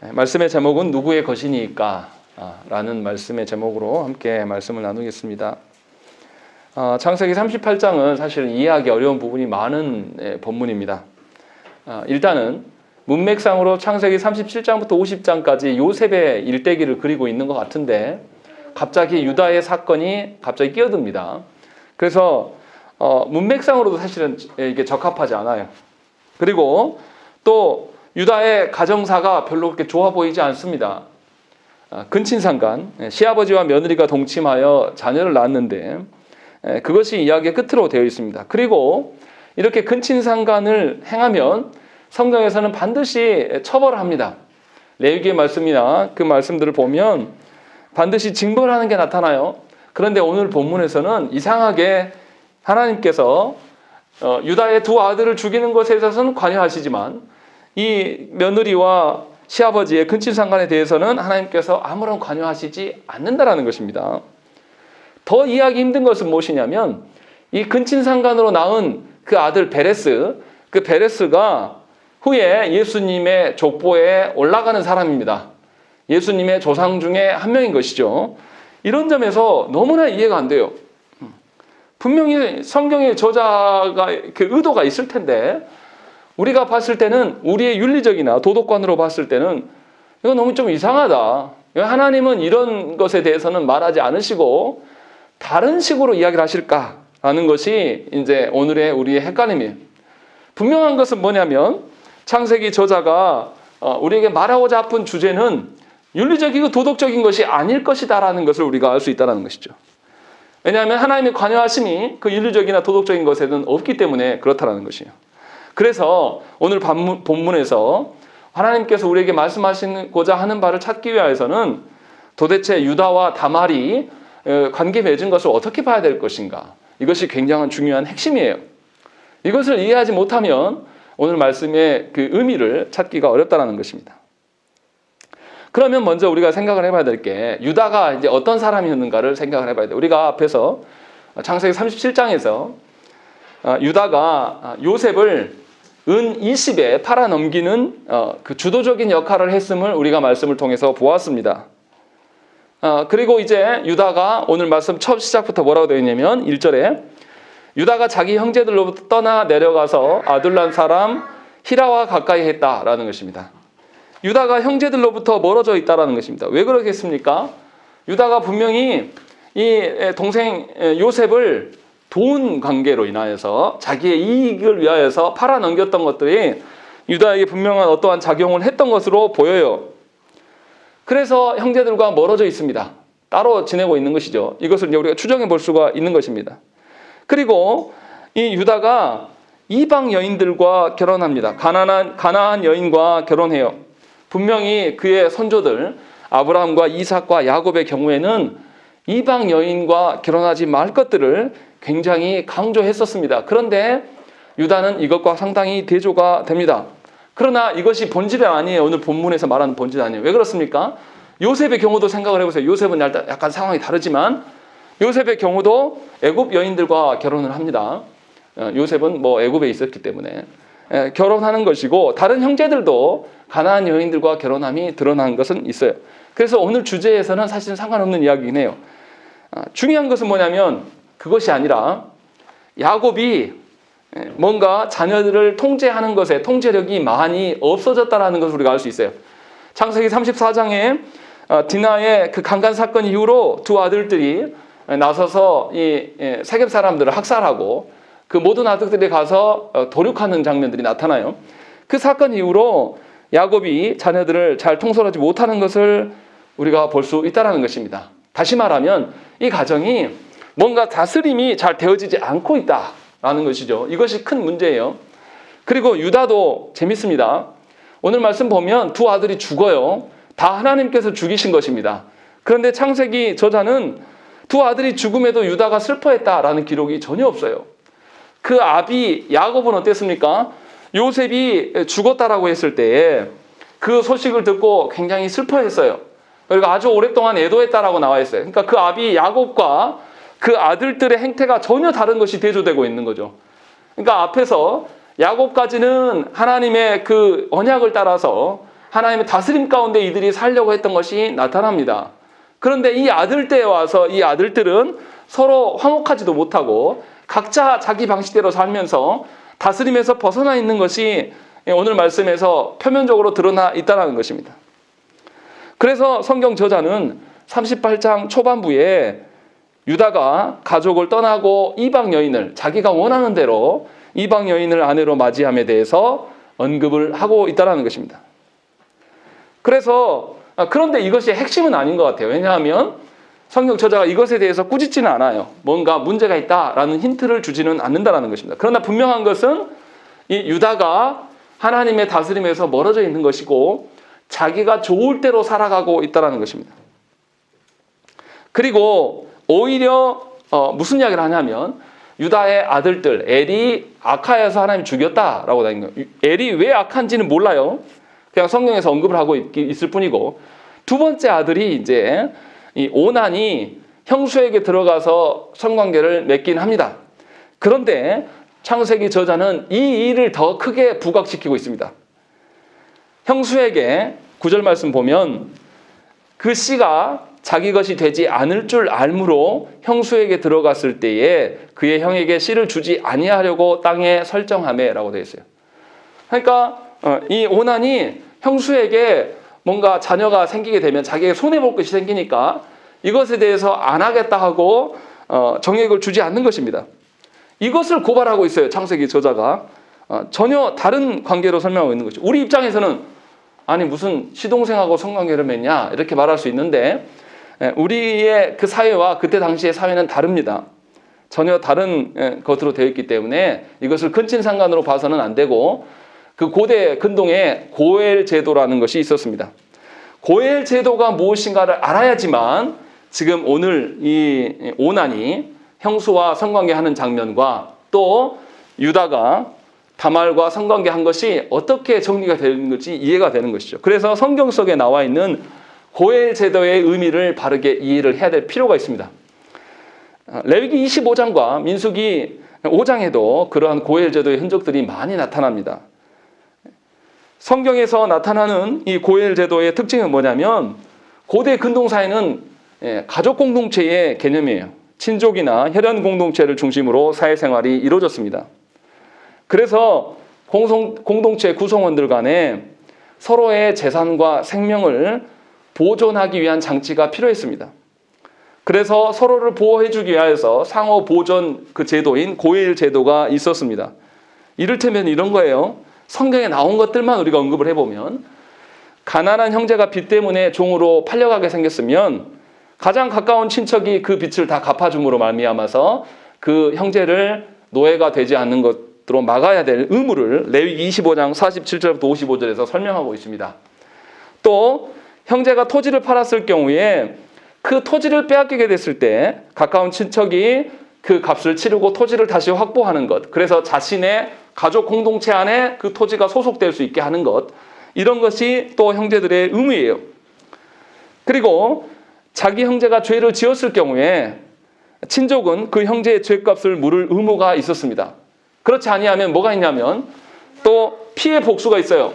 말씀의 제목은 누구의 것이니까? 라는 말씀의 제목으로 함께 말씀을 나누겠습니다. 창세기 38장은 사실 이해하기 어려운 부분이 많은 본문입니다. 일단은 문맥상으로 창세기 37장부터 50장까지 요셉의 일대기를 그리고 있는 것 같은데 갑자기 유다의 사건이 갑자기 끼어듭니다. 그래서 문맥상으로도 사실은 이게 적합하지 않아요. 그리고 또 유다의 가정사가 별로 그렇게 좋아 보이지 않습니다. 근친상간, 시아버지와 며느리가 동침하여 자녀를 낳았는데 그것이 이야기의 끝으로 되어 있습니다. 그리고 이렇게 근친상간을 행하면 성경에서는 반드시 처벌을 합니다. 레위기의 말씀이나 그 말씀들을 보면 반드시 징벌을 하는 게 나타나요. 그런데 오늘 본문에서는 이상하게 하나님께서 유다의 두 아들을 죽이는 것에 있어서는 관여하시지만 이 며느리와 시아버지의 근친상간에 대해서는 하나님께서 아무런 관여하시지 않는다라는 것입니다. 더 이해하기 힘든 것은 무엇이냐면 이 근친상간으로 낳은 그 아들 베레스, 그 베레스가 후에 예수님의 족보에 올라가는 사람입니다. 예수님의 조상 중에 한 명인 것이죠. 이런 점에서 너무나 이해가 안 돼요. 분명히 성경의 저자가 그 의도가 있을 텐데 우리가 봤을 때는 우리의 윤리적이나 도덕관으로 봤을 때는 이거 너무 좀 이상하다. 하나님은 이런 것에 대해서는 말하지 않으시고 다른 식으로 이야기를 하실까라는 것이 이제 오늘의 우리의 헷갈림이에요. 분명한 것은 뭐냐면 창세기 저자가 우리에게 말하고자 하는 주제는 윤리적이고 도덕적인 것이 아닐 것이다라는 것을 우리가 알 수 있다는 것이죠. 왜냐하면 하나님의 관여하심이 그 윤리적이나 도덕적인 것에는 없기 때문에 그렇다는 것이에요. 그래서 오늘 본문에서 하나님께서 우리에게 말씀하시고자 하는 바를 찾기 위해서는 도대체 유다와 다말이 관계 맺은 것을 어떻게 봐야 될 것인가? 이것이 굉장한 중요한 핵심이에요. 이것을 이해하지 못하면 오늘 말씀의 그 의미를 찾기가 어렵다는 것입니다. 그러면 먼저 우리가 생각을 해봐야 될 게 유다가 이제 어떤 사람이었는가를 생각을 해봐야 돼요. 우리가 앞에서 창세기 37장에서 유다가 요셉을 은 20에 팔아넘기는 그 주도적인 역할을 했음을 우리가 말씀을 통해서 보았습니다. 그리고 이제 유다가 오늘 말씀 첫 시작부터 뭐라고 되어 있냐면 1절에 유다가 자기 형제들로부터 떠나 내려가서 아둘람 사람 히라와 가까이 했다라는 것입니다. 유다가 형제들로부터 멀어져 있다라는 것입니다. 왜 그러겠습니까? 유다가 분명히 이 동생 요셉을 돈 관계로 인하여서 자기의 이익을 위하여서 팔아넘겼던 것들이 유다에게 분명한 어떠한 작용을 했던 것으로 보여요. 그래서 형제들과 멀어져 있습니다. 따로 지내고 있는 것이죠. 이것을 이제 우리가 추정해 볼 수가 있는 것입니다. 그리고 이 유다가 이방 여인들과 결혼합니다. 가나안 여인과 결혼해요. 분명히 그의 선조들 아브라함과 이삭과 야곱의 경우에는 이방 여인과 결혼하지 말 것들을 굉장히 강조했었습니다. 그런데 유다는 이것과 상당히 대조가 됩니다. 그러나 이것이 본질은 아니에요. 오늘 본문에서 말하는 본질은 아니에요. 왜 그렇습니까? 요셉의 경우도 생각을 해보세요. 요셉은 약간 상황이 다르지만 요셉의 경우도 애굽 여인들과 결혼을 합니다. 요셉은 애굽에 있었기 때문에 결혼하는 것이고 다른 형제들도 가나안 여인들과 결혼함이 드러난 것은 있어요. 그래서 오늘 주제에서는 사실 상관없는 이야기긴 해요. 중요한 것은 뭐냐면 그것이 아니라 야곱이 뭔가 자녀들을 통제하는 것에 통제력이 많이 없어졌다는 것을 우리가 알 수 있어요. 창세기 34장에 디나의 그 강간 사건 이후로 두 아들들이 나서서 이 세겜 사람들을 학살하고 그 모든 아들들이 가서 도륙하는 장면들이 나타나요. 그 사건 이후로 야곱이 자녀들을 잘 통솔하지 못하는 것을 우리가 볼 수 있다는 것입니다. 다시 말하면 이 가정이 뭔가 다스림이 잘 되어지지 않고 있다라는 것이죠. 이것이 큰 문제예요. 그리고 유다도 재밌습니다. 오늘 말씀 보면 두 아들이 죽어요. 다 하나님께서 죽이신 것입니다. 그런데 창세기 저자는 두 아들이 죽음에도 유다가 슬퍼했다라는 기록이 전혀 없어요. 그 아비 야곱은 어땠습니까? 요셉이 죽었다라고 했을 때에 그 소식을 듣고 굉장히 슬퍼했어요. 그리고 아주 오랫동안 애도했다라고 나와 있어요. 그러니까 그 아비 야곱과 그 아들들의 행태가 전혀 다른 것이 대조되고 있는 거죠. 그러니까 앞에서 야곱까지는 하나님의 그 언약을 따라서 하나님의 다스림 가운데 이들이 살려고 했던 것이 나타납니다. 그런데 이 아들 때에 와서 이 아들들은 서로 화목하지도 못하고 각자 자기 방식대로 살면서 다스림에서 벗어나 있는 것이 오늘 말씀에서 표면적으로 드러나 있다는 것입니다. 그래서 성경 저자는 38장 초반부에 유다가 가족을 떠나고 이방 여인을 자기가 원하는 대로 이방 여인을 아내로 맞이함에 대해서 언급을 하고 있다는 것입니다. 그래서 그런데 이것이 핵심은 아닌 것 같아요. 왜냐하면 성경 저자가 이것에 대해서 꾸짖지는 않아요. 뭔가 문제가 있다라는 힌트를 주지는 않는다는 것입니다. 그러나 분명한 것은 이 유다가 하나님의 다스림에서 멀어져 있는 것이고 자기가 좋을 대로 살아가고 있다는 것입니다. 그리고 오히려 무슨 이야기를 하냐면 유다의 아들들 엘이 악하여서 하나님 죽였다라고 다닌 거예요. 엘이 왜 악한지는 몰라요. 그냥 성경에서 언급을 하고 있을 뿐이고, 두 번째 아들이 이제 이 오난이 형수에게 들어가서 성관계를 맺긴 합니다. 그런데 창세기 저자는 이 일을 더 크게 부각시키고 있습니다. 형수에게 9절 말씀 보면 그 씨가 자기 것이 되지 않을 줄 알므로 형수에게 들어갔을 때에 그의 형에게 씨를 주지 아니하려고 땅에 설정하매라고 되어 있어요. 그러니까 이 오난이 형수에게 뭔가 자녀가 생기게 되면 자기에게 손해볼 것이 생기니까 이것에 대해서 안 하겠다 하고 정액을 주지 않는 것입니다. 이것을 고발하고 있어요. 창세기 저자가. 전혀 다른 관계로 설명하고 있는 것이죠. 우리 입장에서는 아니 무슨 시동생하고 성관계를 맺냐 이렇게 말할 수 있는데 우리의 그 사회와 그때 당시의 사회는 다릅니다. 전혀 다른 것으로 되어 있기 때문에 이것을 근친상간으로 봐서는 안 되고, 그 고대 근동에 고엘 제도라는 것이 있었습니다. 고엘 제도가 무엇인가를 알아야지만 지금 오늘 이 오난이 형수와 성관계하는 장면과 또 유다가 다말과 성관계한 것이 어떻게 정리가 되는 건지 이해가 되는 것이죠. 그래서 성경 속에 나와 있는 고엘 제도의 의미를 바르게 이해를 해야 될 필요가 있습니다. 레위기 25장과 민수기 5장에도 그러한 고엘 제도의 흔적들이 많이 나타납니다. 성경에서 나타나는 이 고엘 제도의 특징은 뭐냐면 고대 근동사회는 가족 공동체의 개념이에요. 친족이나 혈연 공동체를 중심으로 사회생활이 이루어졌습니다. 그래서 공동체 구성원들 간에 서로의 재산과 생명을 보존하기 위한 장치가 필요했습니다. 그래서 서로를 보호해주기 위해서 상호 보존 그 제도인 고엘 제도가 있었습니다. 이를테면 이런 거예요. 성경에 나온 것들만 우리가 언급을 해보면 가난한 형제가 빚 때문에 종으로 팔려가게 생겼으면 가장 가까운 친척이 그 빚을 다 갚아줌으로 말미암아서 그 형제를 노예가 되지 않는 것으로 막아야 될 의무를 레위기 25장 47절부터 55절에서 설명하고 있습니다. 또 형제가 토지를 팔았을 경우에 그 토지를 빼앗기게 됐을 때 가까운 친척이 그 값을 치르고 토지를 다시 확보하는 것, 그래서 자신의 가족 공동체 안에 그 토지가 소속될 수 있게 하는 것, 이런 것이 또 형제들의 의무예요. 그리고 자기 형제가 죄를 지었을 경우에 친족은 그 형제의 죄값을 물을 의무가 있었습니다. 그렇지 아니하면 뭐가 있냐면 또 피해 복수가 있어요.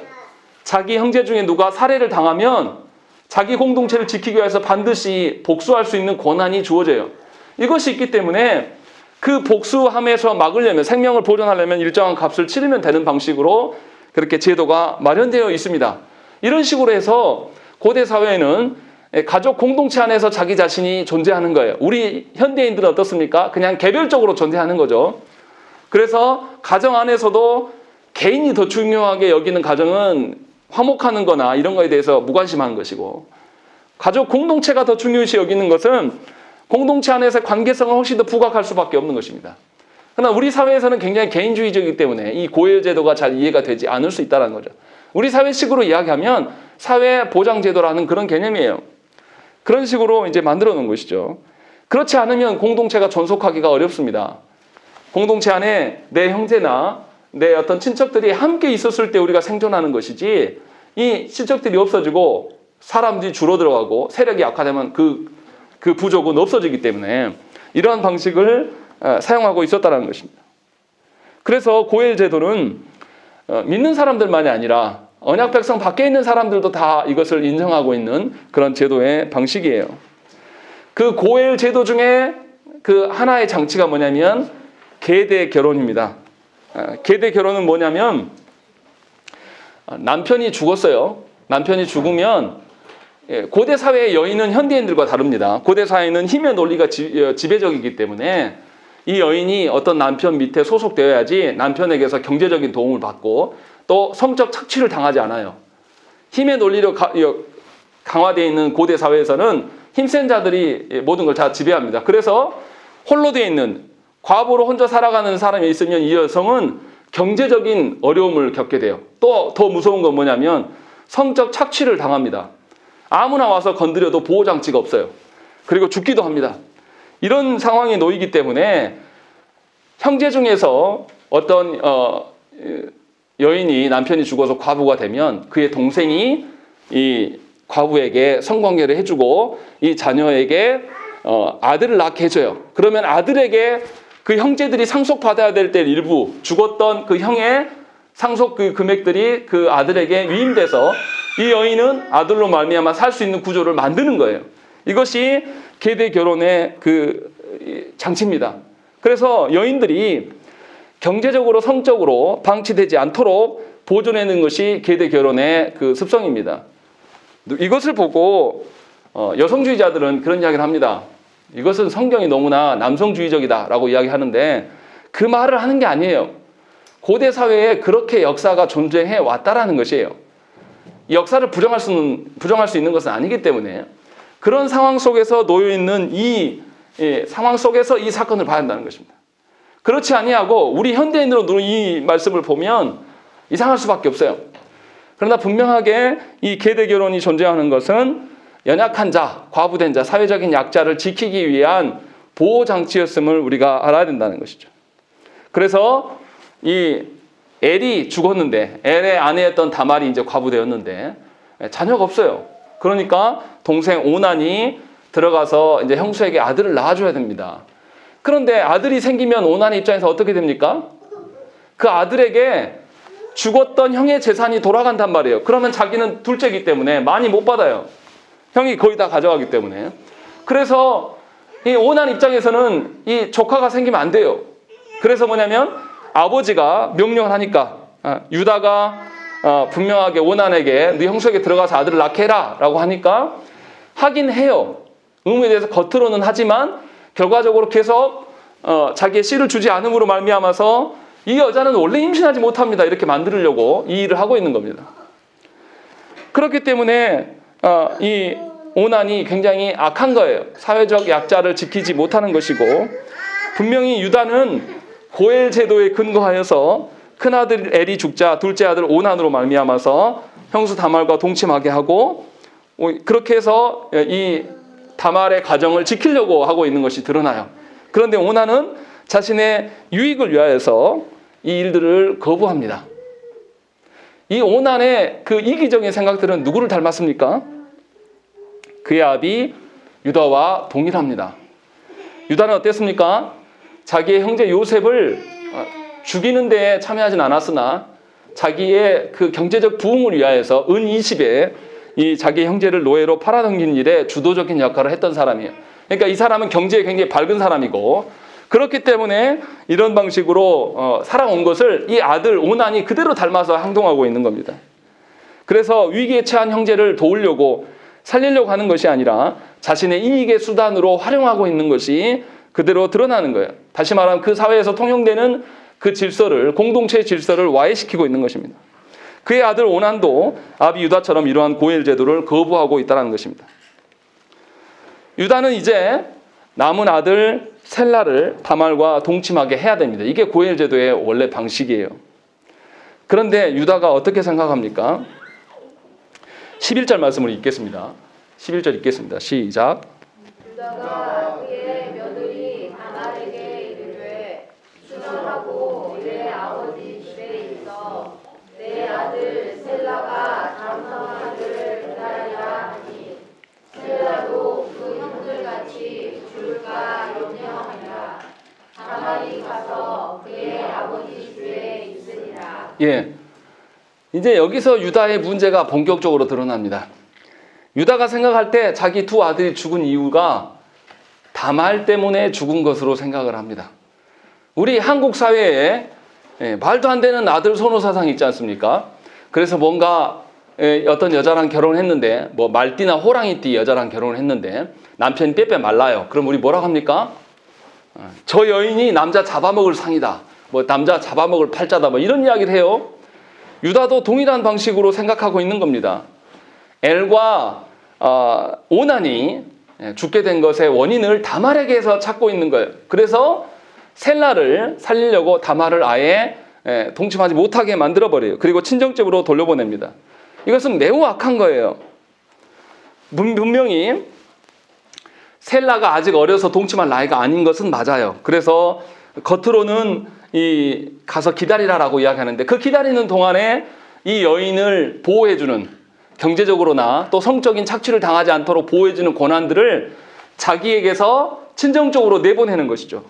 자기 형제 중에 누가 살해를 당하면 자기 공동체를 지키기 위해서 반드시 복수할 수 있는 권한이 주어져요. 이것이 있기 때문에 그 복수함에서 막으려면, 생명을 보존하려면 일정한 값을 치르면 되는 방식으로 그렇게 제도가 마련되어 있습니다. 이런 식으로 해서 고대 사회에는 가족 공동체 안에서 자기 자신이 존재하는 거예요. 우리 현대인들은 어떻습니까? 그냥 개별적으로 존재하는 거죠. 그래서 가정 안에서도 개인이 더 중요하게 여기는 가정은 화목하는 거나 이런 거에 대해서 무관심한 것이고, 가족 공동체가 더 중요시 여기는 것은 공동체 안에서 관계성을 훨씬 더 부각할 수밖에 없는 것입니다. 그러나 우리 사회에서는 굉장히 개인주의적이기 때문에 이 고엘 제도가 잘 이해가 되지 않을 수 있다는 거죠. 우리 사회식으로 이야기하면 사회보장제도라는 그런 개념이에요. 그런 식으로 이제 만들어 놓은 것이죠. 그렇지 않으면 공동체가 존속하기가 어렵습니다. 공동체 안에 내 형제나 내 어떤 친척들이 함께 있었을 때 우리가 생존하는 것이지, 이 친척들이 없어지고 사람들이 줄어들어가고 세력이 약화되면 그 부족은 없어지기 때문에 이러한 방식을 사용하고 있었다는 것입니다. 그래서 고엘 제도는 믿는 사람들만이 아니라 언약 백성 밖에 있는 사람들도 다 이것을 인정하고 있는 그런 제도의 방식이에요. 그 고엘 제도 중에 그 하나의 장치가 뭐냐면 계대 결혼입니다. 계대 결혼은 뭐냐면 남편이 죽었어요. 남편이 죽으면 고대 사회의 여인은 현대인들과 다릅니다. 고대 사회는 힘의 논리가 지배적이기 때문에 이 여인이 어떤 남편 밑에 소속되어야지 남편에게서 경제적인 도움을 받고 또 성적 착취를 당하지 않아요. 힘의 논리로 강화되어 있는 고대 사회에서는 힘센 자들이 모든 걸 다 지배합니다. 그래서 홀로 되어 있는 과부로 혼자 살아가는 사람이 있으면 이 여성은 경제적인 어려움을 겪게 돼요. 또 더 무서운 건 뭐냐면 성적 착취를 당합니다. 아무나 와서 건드려도 보호장치가 없어요. 그리고 죽기도 합니다. 이런 상황에 놓이기 때문에 형제 중에서 어떤 여인이 남편이 죽어서 과부가 되면 그의 동생이 이 과부에게 성관계를 해주고 이 자녀에게 아들을 낳게 해줘요. 그러면 아들에게 그 형제들이 상속받아야 될 때 일부 죽었던 그 형의 상속 그 금액들이 그 아들에게 위임돼서 이 여인은 아들로 말미암아 살 수 있는 구조를 만드는 거예요. 이것이 계대 결혼의 그 장치입니다. 그래서 여인들이 경제적으로 성적으로 방치되지 않도록 보존해내는 것이 계대 결혼의 그 습성입니다. 이것을 보고 여성주의자들은 그런 이야기를 합니다. 이것은 성경이 너무나 남성주의적이다라고 이야기하는데 그 말을 하는 게 아니에요. 고대 사회에 그렇게 역사가 존재해 왔다라는 것이에요. 역사를 부정할 수 있는 것은 아니기 때문에 그런 상황 속에서 놓여 있는 이 상황 속에서 이 사건을 봐야 한다는 것입니다. 그렇지 아니하고 우리 현대인으로 이 말씀을 보면 이상할 수밖에 없어요. 그러나 분명하게 이 계대 결혼이 존재하는 것은 연약한 자, 과부된 자, 사회적인 약자를 지키기 위한 보호 장치였음을 우리가 알아야 된다는 것이죠. 그래서 이 엘이 죽었는데 엘의 아내였던 다말이 이제 과부되었는데 자녀가 없어요. 그러니까 동생 오난이 들어가서 이제 형수에게 아들을 낳아줘야 됩니다. 그런데 아들이 생기면 오난의 입장에서 어떻게 됩니까? 그 아들에게 죽었던 형의 재산이 돌아간단 말이에요. 그러면 자기는 둘째이기 때문에 많이 못 받아요. 형이 거의 다 가져가기 때문에. 그래서 이 오난 입장에서는 이 조카가 생기면 안 돼요. 그래서 뭐냐면 아버지가 명령을 하니까 유다가 분명하게 오난에게 네 형수에게 들어가서 아들을 낳게 해라 라고 하니까 하긴 해요. 의무에 대해서 겉으로는 하지만 결과적으로 계속 자기의 씨를 주지 않음으로 말미암아서 이 여자는 원래 임신하지 못합니다. 이렇게 만들려고 이 일을 하고 있는 겁니다. 그렇기 때문에 이 오난이 굉장히 악한 거예요. 사회적 약자를 지키지 못하는 것이고 분명히 유다는 고엘 제도에 근거하여서 큰아들 엘이 죽자 둘째 아들 오난으로 말미암아서 형수 다말과 동침하게 하고 그렇게 해서 이 다말의 가정을 지키려고 하고 있는 것이 드러나요. 그런데 오난은 자신의 유익을 위하여서 이 일들을 거부합니다. 이 오난의 그 이기적인 생각들은 누구를 닮았습니까? 그의 아비 유다와 동일합니다. 유다는 어땠습니까? 자기의 형제 요셉을 죽이는 데에 참여하진 않았으나 자기의 그 경제적 부흥을 위하여서 은 20에 이 자기 형제를 노예로 팔아넘긴 일에 주도적인 역할을 했던 사람이에요. 그러니까 이 사람은 경제에 굉장히 밝은 사람이고 그렇기 때문에 이런 방식으로 살아온 것을 이 아들 오난이 그대로 닮아서 행동하고 있는 겁니다. 그래서 위기에 처한 형제를 도우려고 살리려고 하는 것이 아니라 자신의 이익의 수단으로 활용하고 있는 것이 그대로 드러나는 거예요. 다시 말하면 그 사회에서 통용되는 그 질서를, 공동체의 질서를 와해시키고 있는 것입니다. 그의 아들 오난도 아비 유다처럼 이러한 고엘 제도를 거부하고 있다는 것입니다. 유다는 이제 남은 아들 셀라를 다말과 동침하게 해야 됩니다. 이게 고엘 제도의 원래 방식이에요. 그런데 유다가 어떻게 생각합니까? 11절 말씀을 읽겠습니다. 11절 읽겠습니다. 시작. 유다가 그의 며느리 다말에게 이르되 수전하고 내 아버지 집에 있어 내 아들 셀라가 장성하기를 기다리라 하니 셀라도 그 형들같이 죽을까 염려하니라. 다말이 가서 그의 아버지 집에 있으니라. 예, 이제 여기서 유다의 문제가 본격적으로 드러납니다. 유다가 생각할 때 자기 두 아들이 죽은 이유가 다말 때문에 죽은 것으로 생각을 합니다. 우리 한국 사회에 말도 안 되는 아들 선호 사상이 있지 않습니까? 그래서 뭔가 어떤 여자랑 결혼했는데 뭐 말띠나 호랑이띠 여자랑 결혼을 했는데 남편이 빼빼 말라요. 그럼 우리 뭐라고 합니까? 저 여인이 남자 잡아먹을 상이다. 뭐 남자 잡아먹을 팔자다. 뭐 이런 이야기를 해요. 유다도 동일한 방식으로 생각하고 있는 겁니다. 엘과 오난이 죽게 된 것의 원인을 다말에게서 찾고 있는 거예요. 그래서 셀라를 살리려고 다말을 아예 동침하지 못하게 만들어버려요. 그리고 친정집으로 돌려보냅니다. 이것은 매우 악한 거예요. 분명히 셀라가 아직 어려서 동침할 나이가 아닌 것은 맞아요. 그래서 겉으로는 가서 기다리라라고 이야기하는데 그 기다리는 동안에 이 여인을 보호해주는 경제적으로나 또 성적인 착취를 당하지 않도록 보호해주는 권한들을 자기에게서 친정적으로 내보내는 것이죠.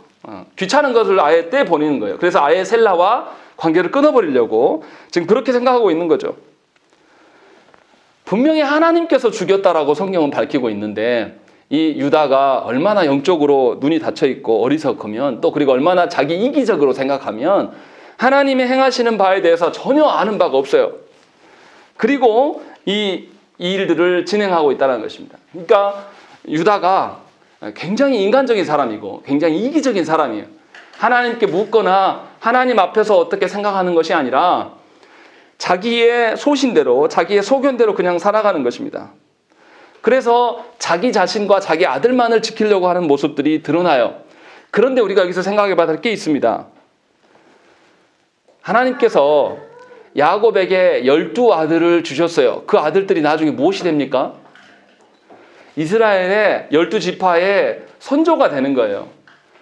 귀찮은 것을 아예 떼보내는 거예요. 그래서 아예 셀라와 관계를 끊어버리려고 지금 그렇게 생각하고 있는 거죠. 분명히 하나님께서 죽였다라고 성경은 밝히고 있는데 이 유다가 얼마나 영적으로 눈이 닫혀 있고 어리석으면 또 그리고 얼마나 자기 이기적으로 생각하면 하나님이 행하시는 바에 대해서 전혀 아는 바가 없어요. 그리고 이 일들을 진행하고 있다는 것입니다. 그러니까 유다가 굉장히 인간적인 사람이고 굉장히 이기적인 사람이에요. 하나님께 묻거나 하나님 앞에서 어떻게 생각하는 것이 아니라 자기의 소신대로 자기의 소견대로 그냥 살아가는 것입니다. 그래서 자기 자신과 자기 아들만을 지키려고 하는 모습들이 드러나요. 그런데 우리가 여기서 생각해 봐야 할 게 있습니다. 하나님께서 야곱에게 12아들을 주셨어요. 그 아들들이 나중에 무엇이 됩니까? 이스라엘의 12지파의 선조가 되는 거예요.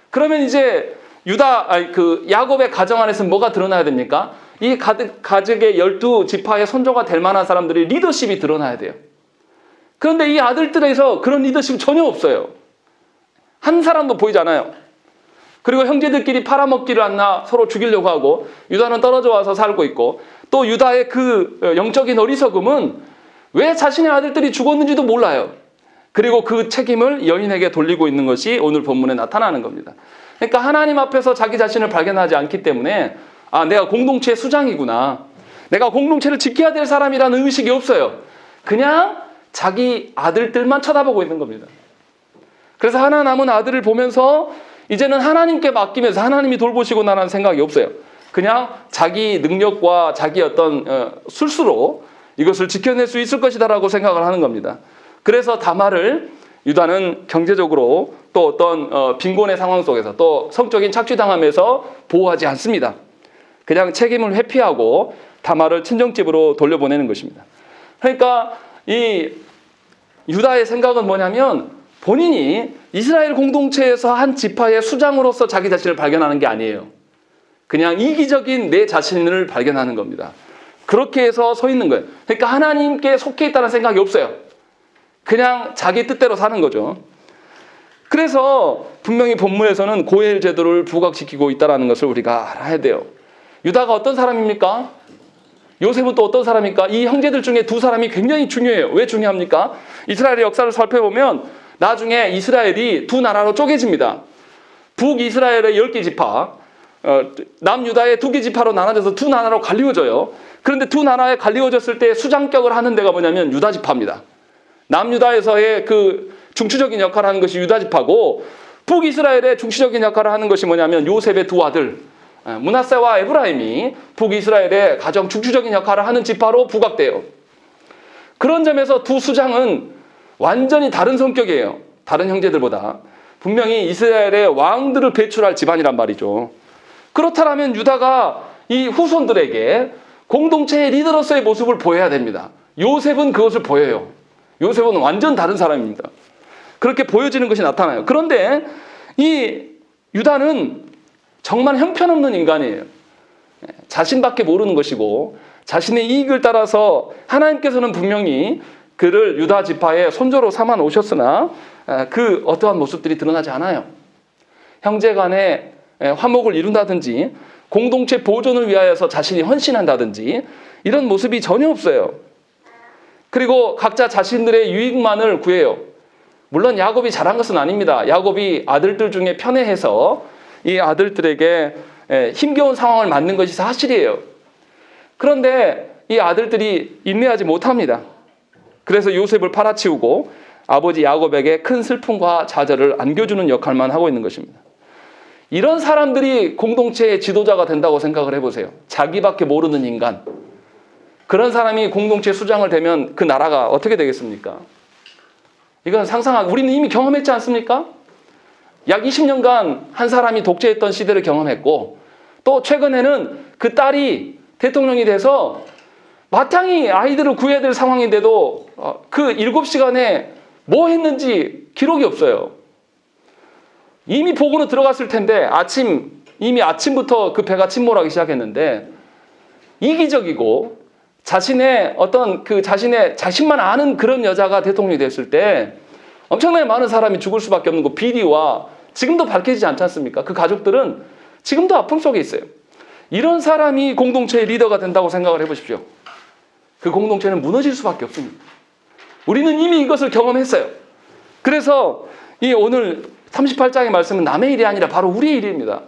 그러면 이제 야곱의 가정 안에서는 뭐가 드러나야 됩니까? 이 가족의 12지파의 선조가 될 만한 사람들이 리더십이 드러나야 돼요. 그런데 이 아들들에서 그런 리더십이 전혀 없어요. 한 사람도 보이지 않아요. 그리고 형제들끼리 팔아먹기를 않나 서로 죽이려고 하고 유다는 떨어져 와서 살고 있고 또 유다의 그 영적인 어리석음은 왜 자신의 아들들이 죽었는지도 몰라요. 그리고 그 책임을 여인에게 돌리고 있는 것이 오늘 본문에 나타나는 겁니다. 그러니까 하나님 앞에서 자기 자신을 발견하지 않기 때문에 내가 공동체의 수장이구나. 내가 공동체를 지켜야 될 사람이라는 의식이 없어요. 그냥 자기 아들들만 쳐다보고 있는 겁니다. 그래서 하나 남은 아들을 보면서 이제는 하나님께 맡기면서 하나님이 돌보시고나라는 생각이 없어요. 그냥 자기 능력과 자기 어떤 술수로 이것을 지켜낼 수 있을 것이다라고 생각을 하는 겁니다. 그래서 다말을 유다는 경제적으로 또 어떤 빈곤의 상황 속에서 또 성적인 착취당함에서 보호하지 않습니다. 그냥 책임을 회피하고 다말을 친정집으로 돌려보내는 것입니다. 그러니까 이 유다의 생각은 뭐냐면 본인이 이스라엘 공동체에서 한 지파의 수장으로서 자기 자신을 발견하는 게 아니에요. 그냥 이기적인 내 자신을 발견하는 겁니다. 그렇게 해서 서 있는 거예요. 그러니까 하나님께 속해 있다는 생각이 없어요. 그냥 자기 뜻대로 사는 거죠. 그래서 분명히 본문에서는 고엘 제도를 부각시키고 있다는 것을 우리가 알아야 돼요. 유다가 어떤 사람입니까? 요셉은 또 어떤 사람입니까? 이 형제들 중에 두 사람이 굉장히 중요해요. 왜 중요합니까? 이스라엘의 역사를 살펴보면 나중에 이스라엘이 두 나라로 쪼개집니다. 북이스라엘의 10개 지파, 남유다의 2개 지파로 나눠져서 두 나라로 갈리워져요. 그런데 두 나라에 갈리워졌을 때 수장격을 하는 데가 뭐냐면 유다 지파입니다. 남유다에서의 그 중추적인 역할을 하는 것이 유다 지파고 북이스라엘의 중추적인 역할을 하는 것이 뭐냐면 요셉의 두 아들 므낫세와 에브라임이 북이스라엘의 가장 중추적인 역할을 하는 지파로 부각돼요. 그런 점에서 두 수장은 완전히 다른 성격이에요. 다른 형제들보다. 분명히 이스라엘의 왕들을 배출할 집안이란 말이죠. 그렇다면 유다가 이 후손들에게 공동체의 리더로서의 모습을 보여야 됩니다. 요셉은 그것을 보여요. 요셉은 완전 다른 사람입니다. 그렇게 보여지는 것이 나타나요. 그런데 이 유다는 정말 형편없는 인간이에요. 자신밖에 모르는 것이고 자신의 이익을 따라서 하나님께서는 분명히 그를 유다 지파의 손조로 삼아 놓으셨으나 그 어떠한 모습들이 드러나지 않아요. 형제 간에 화목을 이룬다든지 공동체 보존을 위하여서 자신이 헌신한다든지 이런 모습이 전혀 없어요. 그리고 각자 자신들의 유익만을 구해요. 물론 야곱이 잘한 것은 아닙니다. 야곱이 아들들 중에 편애해서 이 아들들에게 힘겨운 상황을 맞는 것이 사실이에요. 그런데 이 아들들이 인내하지 못합니다. 그래서 요셉을 팔아치우고 아버지 야곱에게 큰 슬픔과 좌절을 안겨주는 역할만 하고 있는 것입니다. 이런 사람들이 공동체의 지도자가 된다고 생각을 해보세요. 자기밖에 모르는 인간. 그런 사람이 공동체 수장을 되면 그 나라가 어떻게 되겠습니까? 이건 상상하고 우리는 이미 경험했지 않습니까? 약 20년간 한 사람이 독재했던 시대를 경험했고 또 최근에는 그 딸이 대통령이 돼서 마땅히 아이들을 구해야 될 상황인데도 그 7시간에 뭐 했는지 기록이 없어요. 이미 보고는 들어갔을 텐데 이미 아침부터 그 배가 침몰하기 시작했는데 이기적이고 자신의 어떤 자신만 아는 그런 여자가 대통령이 됐을 때 엄청나게 많은 사람이 죽을 수밖에 없는 거 비리와 지금도 밝혀지지 않지 않습니까? 그 가족들은 지금도 아픔 속에 있어요. 이런 사람이 공동체의 리더가 된다고 생각을 해보십시오. 그 공동체는 무너질 수밖에 없습니다. 우리는 이미 이것을 경험했어요. 그래서 이 오늘 38장의 말씀은 남의 일이 아니라 바로 우리의 일입니다.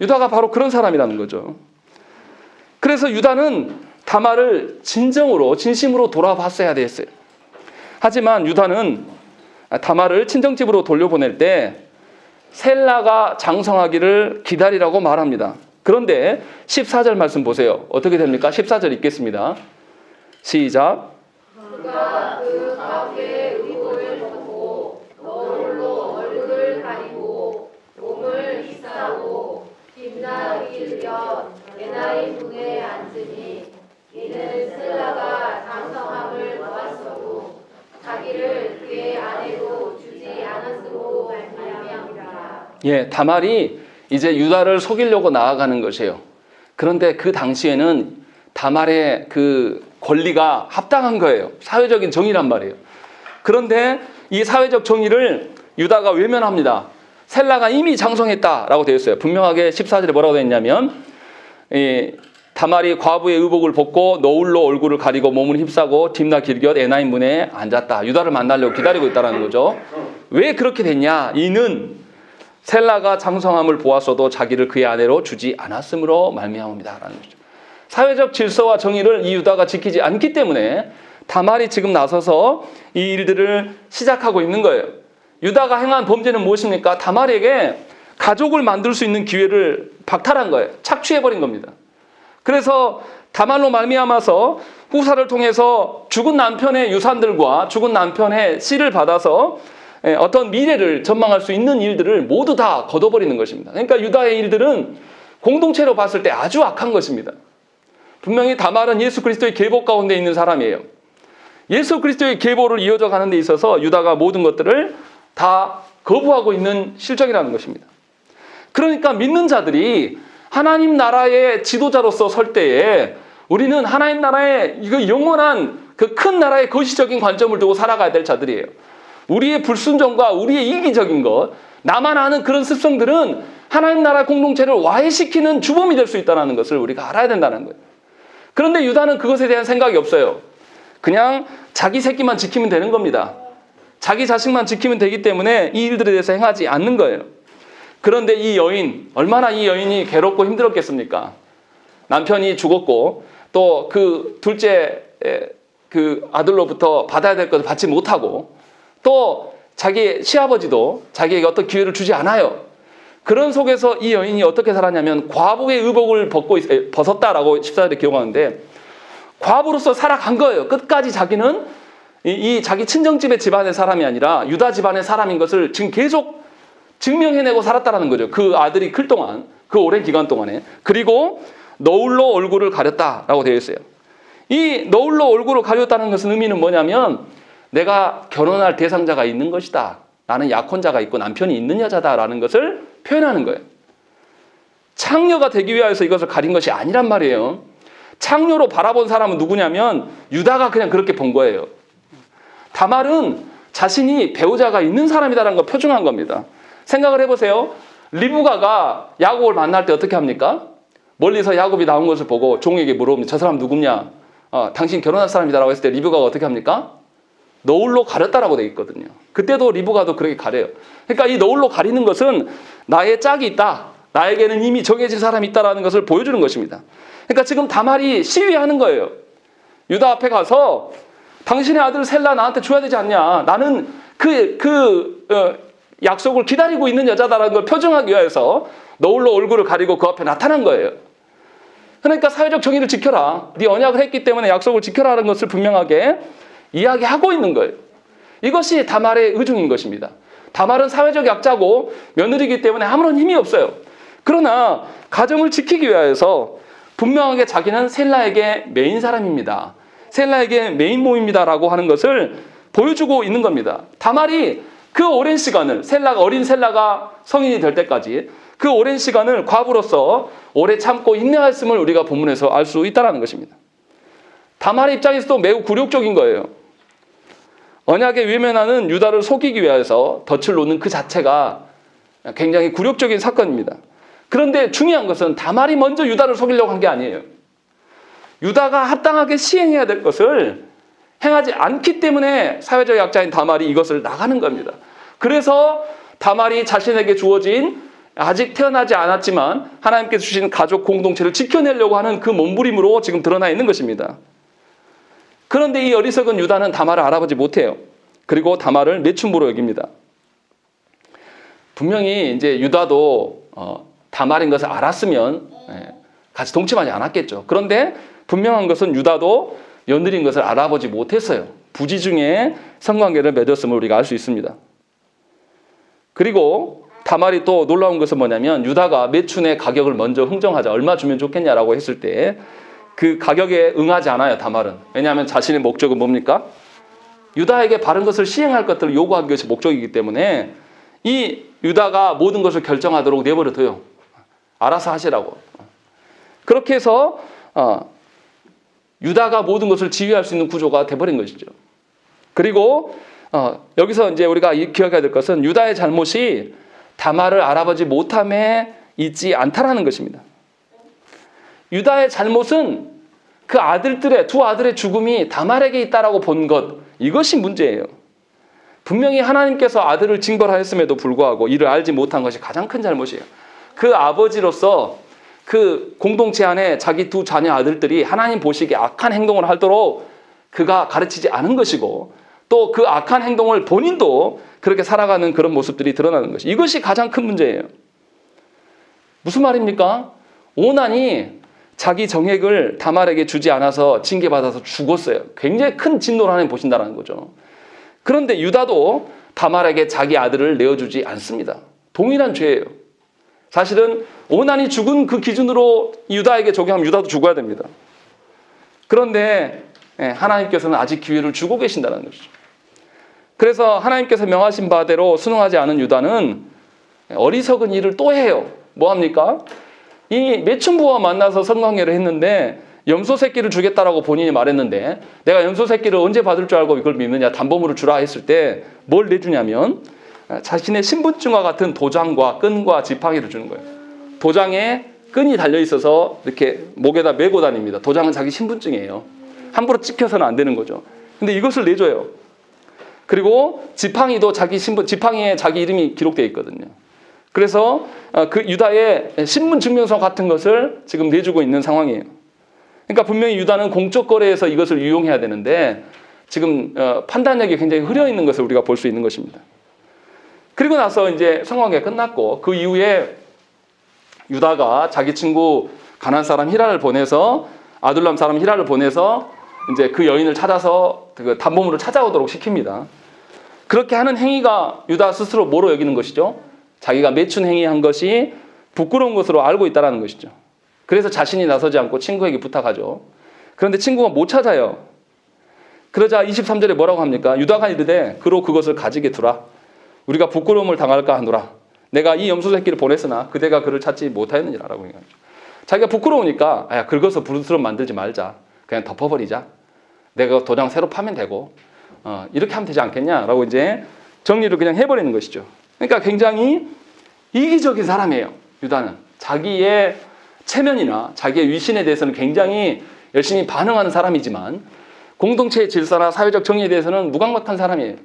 유다가 바로 그런 사람이라는 거죠. 그래서 유다는 다말을 진심으로 돌아봤어야 됐어요. 하지만 유다는 다말을 친정집으로 돌려보낼 때 셀라가 장성하기를 기다리라고 말합니다. 그런데 14절 말씀 보세요. 어떻게 됩니까? 14절 읽겠습니다. 시작. 그가 그 가운데 의복을 벗고 거울로 얼굴을 가리고 몸을 휩싸고 뒷날이 일려 에나임 문에 앉으니 이는 셀라가 장성함을 보았어도 자기를 그의 아내로 주지 않았으므로 말미암이라. 예, 다말이 이제 유다를 속이려고 나아가는 것이에요. 그런데 그 당시에는 다말의 그 권리가 합당한 거예요. 사회적인 정의란 말이에요. 그런데 이 사회적 정의를 유다가 외면합니다. 셀라가 이미 장성했다라고 되어 있어요. 분명하게 14절에 뭐라고 되어 있냐면 다말이 과부의 의복을 벗고 너울로 얼굴을 가리고 몸을 휩싸고 딥나 길곁 에나임 문에 앉았다. 유다를 만나려고 기다리고 있다는 거죠. 왜 그렇게 됐냐? 이는 셀라가 장성함을 보았어도 자기를 그의 아내로 주지 않았으므로 말미암습니다라는 거죠. 사회적 질서와 정의를 이 유다가 지키지 않기 때문에 다말이 지금 나서서 이 일들을 시작하고 있는 거예요. 유다가 행한 범죄는 무엇입니까? 다말에게 가족을 만들 수 있는 기회를 박탈한 거예요. 착취해버린 겁니다. 그래서 다말로 말미암아서 후사를 통해서 죽은 남편의 유산들과 죽은 남편의 씨를 받아서 어떤 미래를 전망할 수 있는 일들을 모두 다 걷어버리는 것입니다. 그러니까 유다의 일들은 공동체로 봤을 때 아주 악한 것입니다. 분명히 다말은 예수 그리스도의 계보 가운데 있는 사람이에요. 예수 그리스도의 계보를 이어져 가는 데 있어서 유다가 모든 것들을 다 거부하고 있는 실정이라는 것입니다. 그러니까 믿는 자들이 하나님 나라의 지도자로서 설 때에 우리는 하나님 나라의 이거 영원한 그 큰 나라의 거시적인 관점을 두고 살아가야 될 자들이에요. 우리의 불순종과 우리의 이기적인 것, 나만 아는 그런 습성들은 하나님 나라 공동체를 와해시키는 주범이 될 수 있다는 것을 우리가 알아야 된다는 거예요. 그런데 유다는 그것에 대한 생각이 없어요. 그냥 자기 새끼만 지키면 되는 겁니다. 자기 자식만 지키면 되기 때문에 이 일들에 대해서 행하지 않는 거예요. 그런데 이 여인, 얼마나 이 여인이 괴롭고 힘들었겠습니까? 남편이 죽었고 또 그 둘째 그 아들로부터 받아야 될 것을 받지 못하고 또 자기 시아버지도 자기에게 어떤 기회를 주지 않아요. 그런 속에서 이 여인이 어떻게 살았냐면 과부의 의복을 벗었다라고 14절에 기록하는데 과부로서 살아간 거예요. 끝까지 자기는 이 자기 친정집의 집안의 사람이 아니라 유다 집안의 사람인 것을 지금 계속 증명해내고 살았다는 거죠. 그 아들이 클 동안, 그 오랜 기간 동안에. 그리고 너울로 얼굴을 가렸다라고 되어 있어요. 이 너울로 얼굴을 가렸다는 것은 의미는 뭐냐면 내가 결혼할 대상자가 있는 것이다. 나는 약혼자가 있고 남편이 있는 여자다라는 것을 표현하는 거예요. 창녀가 되기 위하여서 이것을 가린 것이 아니란 말이에요. 창녀로 바라본 사람은 누구냐면 유다가 그냥 그렇게 본 거예요. 다말은 자신이 배우자가 있는 사람이다라는 걸 표준한 겁니다. 생각을 해보세요. 리브가가 야곱을 만날 때 어떻게 합니까? 멀리서 야곱이 나온 것을 보고 종에게 물어봅니다. 저 사람 누구냐? 당신 결혼할 사람이다라고 했을 때 리브가가 어떻게 합니까? 너울로 가렸다라고 되어 있거든요. 그때도 리브가도 그렇게 가려요. 그러니까 이 너울로 가리는 것은 나의 짝이 있다. 나에게는 이미 정해진 사람이 있다라는 것을 보여주는 것입니다. 그러니까 지금 다말이 시위하는 거예요. 유다 앞에 가서 당신의 아들 셀라 나한테 줘야 되지 않냐. 나는 약속을 기다리고 있는 여자다라는 걸 표정하기 위해서 너울로 얼굴을 가리고 그 앞에 나타난 거예요. 그러니까 사회적 정의를 지켜라. 네 언약을 했기 때문에 약속을 지켜라는 것을 분명하게 이야기하고 있는 거예요. 이것이 다말의 의중인 것입니다. 다말은 사회적 약자고 며느리이기 때문에 아무런 힘이 없어요. 그러나 가정을 지키기 위해서 분명하게 자기는 셀라에게 메인 사람입니다. 셀라에게 메인 몸입니다라고 하는 것을 보여주고 있는 겁니다. 다말이 그 오랜 시간을 어린 셀라가 성인이 될 때까지 그 오랜 시간을 과부로서 오래 참고 인내했음을 우리가 본문에서 알 수 있다는 것입니다. 다말의 입장에서도 매우 굴욕적인 거예요. 언약에 외면하는 유다를 속이기 위해서 덫을 놓는 그 자체가 굉장히 굴욕적인 사건입니다. 그런데 중요한 것은 다말이 먼저 유다를 속이려고 한 게 아니에요. 유다가 합당하게 시행해야 될 것을 행하지 않기 때문에 사회적 약자인 다말이 이것을 나가는 겁니다. 그래서 다말이 자신에게 주어진 아직 태어나지 않았지만 하나님께서 주신 가족 공동체를 지켜내려고 하는 그 몸부림으로 지금 드러나 있는 것입니다. 그런데 이 어리석은 유다는 다말을 알아보지 못해요. 그리고 다말을 매춘부로 여깁니다. 분명히 이제 유다도 다말인 것을 알았으면 같이 동침하지 않았겠죠. 그런데 분명한 것은 유다도 며느리인 것을 알아보지 못했어요. 부지 중에 성관계를 맺었음을 우리가 알 수 있습니다. 그리고 다말이 또 놀라운 것은 뭐냐면 유다가 매춘의 가격을 먼저 흥정하자. 얼마 주면 좋겠냐라고 했을 때 그 가격에 응하지 않아요. 다말은. 왜냐하면 자신의 목적은 뭡니까? 유다에게 바른 것을 시행할 것들을 요구하는 것이 목적이기 때문에 이 유다가 모든 것을 결정하도록 내버려둬요. 알아서 하시라고. 그렇게 해서 유다가 모든 것을 지휘할 수 있는 구조가 돼버린 것이죠. 그리고 여기서 이제 우리가 기억해야 될 것은 유다의 잘못이 다말을 알아보지 못함에 있지 않다라는 것입니다. 유다의 잘못은 그 두 아들의 죽음이 다말에게 있다라고 본 것, 이것이 문제예요. 분명히 하나님께서 아들을 징벌하였음에도 불구하고 이를 알지 못한 것이 가장 큰 잘못이에요. 그 아버지로서 그 공동체 안에 자기 두 자녀 아들들이 하나님 보시기에 악한 행동을 하도록 그가 가르치지 않은 것이고 또 그 악한 행동을 본인도 그렇게 살아가는 그런 모습들이 드러나는 것이 이것이 가장 큰 문제예요. 무슨 말입니까? 오난이 자기 정액을 다말에게 주지 않아서 징계받아서 죽었어요. 굉장히 큰 진노를 하나님 보신다는 거죠. 그런데 유다도 다말에게 자기 아들을 내어주지 않습니다. 동일한 죄예요. 사실은 오난이 죽은 그 기준으로 유다에게 적용하면 유다도 죽어야 됩니다. 그런데 하나님께서는 아직 기회를 주고 계신다는 것이죠. 그래서 하나님께서 명하신 바대로 순응하지 않은 유다는 어리석은 일을 또 해요. 뭐합니까? 이 매춘부와 만나서 성관계를 했는데 염소 새끼를 주겠다라고 본인이 말했는데 내가 염소 새끼를 언제 받을 줄 알고 이걸 믿느냐 담보물을 주라 했을 때 뭘 내주냐면 자신의 신분증과 같은 도장과 끈과 지팡이를 주는 거예요. 도장에 끈이 달려있어서 이렇게 목에다 메고 다닙니다. 도장은 자기 신분증이에요. 함부로 찍혀서는 안 되는 거죠. 근데 이것을 내줘요. 그리고 지팡이도 지팡이에 자기 이름이 기록되어 있거든요. 그래서 그 유다의 신분증명서 같은 것을 지금 내주고 있는 상황이에요. 그러니까 분명히 유다는 공적 거래에서 이것을 유용해야 되는데 지금 판단력이 굉장히 흐려 있는 것을 우리가 볼 수 있는 것입니다. 그리고 나서 이제 성관계가 끝났고 그 이후에 유다가 자기 친구 가나안 사람 히라를 보내서 아둘람 사람 히라를 보내서 이제 그 여인을 찾아서 그 담보물을 찾아오도록 시킵니다. 그렇게 하는 행위가 유다 스스로 뭐로 여기는 것이죠? 자기가 매춘 행위한 것이 부끄러운 것으로 알고 있다는 것이죠. 그래서 자신이 나서지 않고 친구에게 부탁하죠. 그런데 친구가 못 찾아요. 그러자 23절에 뭐라고 합니까? 유다가 이르되 그로 그것을 가지게 두라. 우리가 부끄러움을 당할까 하노라. 내가 이 염소 새끼를 보냈으나 그대가 그를 찾지 못하였느니라라고 얘기하죠. 자기가 부끄러우니까 긁어서 부스럼 만들지 말자. 그냥 덮어버리자. 내가 도장 새로 파면 되고 이렇게 하면 되지 않겠냐라고 이제 정리를 그냥 해버리는 것이죠. 그러니까 굉장히 이기적인 사람이에요. 유다는 자기의 체면이나 자기의 위신에 대해서는 굉장히 열심히 반응하는 사람이지만 공동체의 질서나 사회적 정의에 대해서는 무감각한 사람이에요.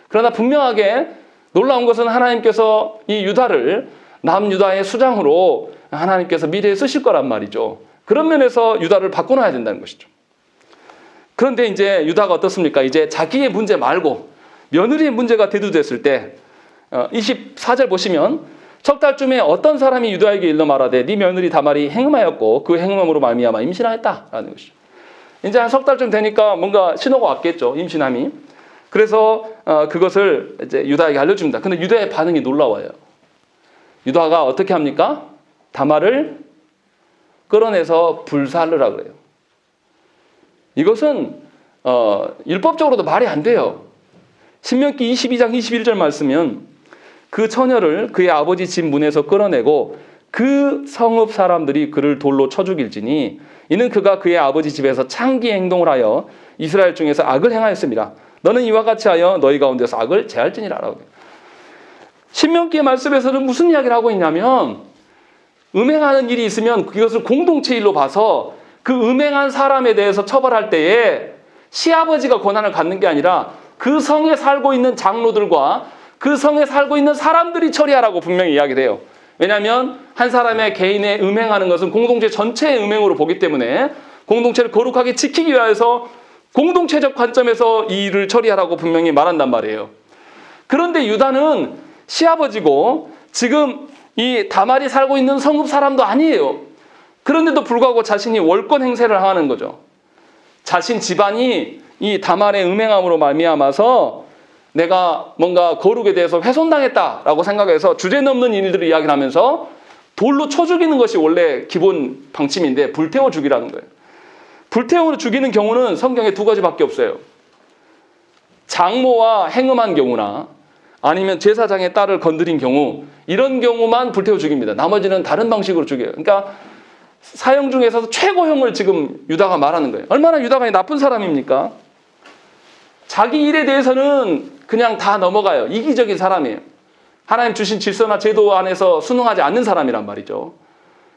그러나 분명하게 놀라운 것은 하나님께서 이 유다를 남유다의 수장으로 하나님께서 미래에 쓰실 거란 말이죠. 그런 면에서 유다를 바꿔놔야 된다는 것이죠. 그런데 이제 유다가 어떻습니까? 이제 자기의 문제 말고 며느리의 문제가 대두됐을 때 24절 보시면 석 달쯤에 어떤 사람이 유다에게 일러 말하되 네 며느리 다말이 행음하였고 그 행음함으로 말미암아 임신하였다라는 것이죠. 이제 한 석 달쯤 되니까 뭔가 신호가 왔겠죠. 임신함이. 그래서 그것을 이제 유다에게 알려줍니다. 근데 유다의 반응이 놀라워요. 유다가 어떻게 합니까? 다말을 끌어내서 불살르라 그래요. 이것은 율법적으로도 말이 안 돼요. 신명기 22장 21절 말씀은 그 처녀를 그의 아버지 집 문에서 끌어내고 그 성읍 사람들이 그를 돌로 쳐 죽일지니 이는 그가 그의 아버지 집에서 창기의 행동을 하여 이스라엘 중에서 악을 행하였습니다. 너는 이와 같이 하여 너희 가운데서 악을 제할지니라. 신명기의 말씀에서는 무슨 이야기를 하고 있냐면 음행하는 일이 있으면 그것을 공동체 일로 봐서 그 음행한 사람에 대해서 처벌할 때에 시아버지가 권한을 갖는 게 아니라 그 성에 살고 있는 장로들과 그 성에 살고 있는 사람들이 처리하라고 분명히 이야기를 해요. 왜냐하면 한 사람의 개인의 음행하는 것은 공동체 전체의 음행으로 보기 때문에 공동체를 거룩하게 지키기 위해서 공동체적 관점에서 이 일을 처리하라고 분명히 말한단 말이에요. 그런데 유다는 시아버지고 지금 이 다말이 살고 있는 성읍 사람도 아니에요. 그런데도 불구하고 자신이 월권 행세를 하는 거죠. 자신 집안이 이 다말의 음행함으로 말미암아서 내가 뭔가 거룩에 대해서 훼손당했다라고 생각해서 주제넘는 일들을 이야기를 하면서 돌로 쳐 죽이는 것이 원래 기본 방침인데 불태워 죽이라는 거예요. 불태워 죽이는 경우는 성경에 두 가지밖에 없어요. 장모와 행음한 경우나 아니면 제사장의 딸을 건드린 경우, 이런 경우만 불태워 죽입니다. 나머지는 다른 방식으로 죽여요. 그러니까 사형 중에서 최고형을 지금 유다가 말하는 거예요. 얼마나 유다가 나쁜 사람입니까? 자기 일에 대해서는 그냥 다 넘어가요. 이기적인 사람이에요. 하나님 주신 질서나 제도 안에서 순응하지 않는 사람이란 말이죠.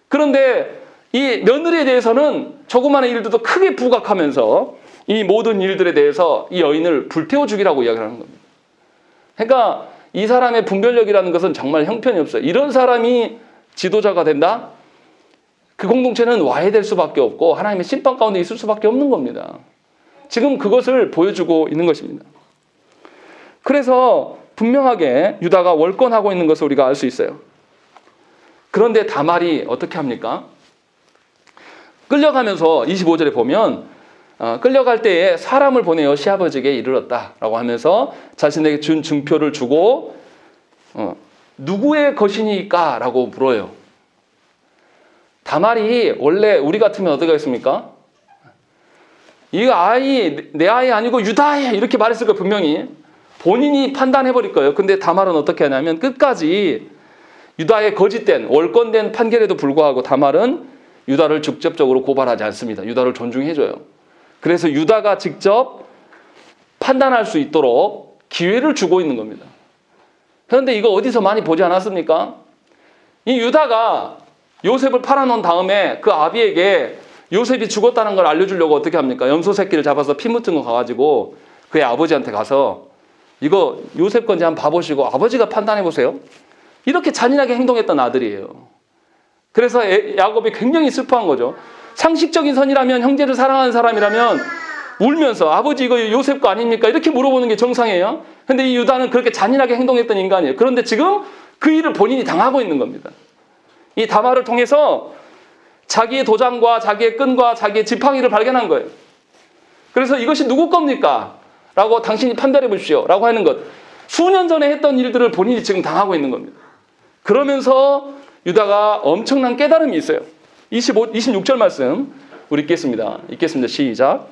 그런데 이 며느리에 대해서는 조그마한 일들도 크게 부각하면서 이 모든 일들에 대해서 이 여인을 불태워 죽이라고 이야기를 하는 겁니다. 그러니까 이 사람의 분별력이라는 것은 정말 형편이 없어요. 이런 사람이 지도자가 된다? 그 공동체는 와해될 수밖에 없고 하나님의 심판 가운데 있을 수밖에 없는 겁니다. 지금 그것을 보여주고 있는 것입니다. 그래서 분명하게 유다가 월권하고 있는 것을 우리가 알 수 있어요. 그런데 다말이 어떻게 합니까? 끌려가면서 25절에 보면 끌려갈 때에 사람을 보내어 시아버지에게 이르렀다라고 하면서 자신에게 준 증표를 주고 누구의 것이니까? 라고 물어요. 다말이 원래 우리 같으면 어떻게 하겠습니까? 이 아이 내 아이 아니고 유다애 이렇게 말했을 거예요. 분명히 본인이 판단해버릴 거예요. 근데 다말은 어떻게 하냐면 끝까지 유다의 거짓된 월권된 판결에도 불구하고 다말은 유다를 직접적으로 고발하지 않습니다. 유다를 존중해줘요. 그래서 유다가 직접 판단할 수 있도록 기회를 주고 있는 겁니다. 그런데 이거 어디서 많이 보지 않았습니까? 이 유다가 요셉을 팔아놓은 다음에 그 아비에게 요셉이 죽었다는 걸 알려주려고 어떻게 합니까? 염소 새끼를 잡아서 피 묻은 거 가가지고 그의 아버지한테 가서 이거 요셉 건지 한번 봐보시고 아버지가 판단해보세요. 이렇게 잔인하게 행동했던 아들이에요. 그래서 야곱이 굉장히 슬퍼한 거죠. 상식적인 선이라면, 형제를 사랑하는 사람이라면 울면서 아버지 이거 요셉 거 아닙니까? 이렇게 물어보는 게 정상이에요. 근데 이 유다는 그렇게 잔인하게 행동했던 인간이에요. 그런데 지금 그 일을 본인이 당하고 있는 겁니다. 이 다말을 통해서 자기의 도장과 자기의 끈과 자기의 지팡이를 발견한 거예요. 그래서 이것이 누구 겁니까? 라고 당신이 판단해 보십시오. 라고 하는 것. 수년 전에 했던 일들을 본인이 지금 당하고 있는 겁니다. 그러면서 유다가 엄청난 깨달음이 있어요. 26절 말씀 우리 읽겠습니다. 시작.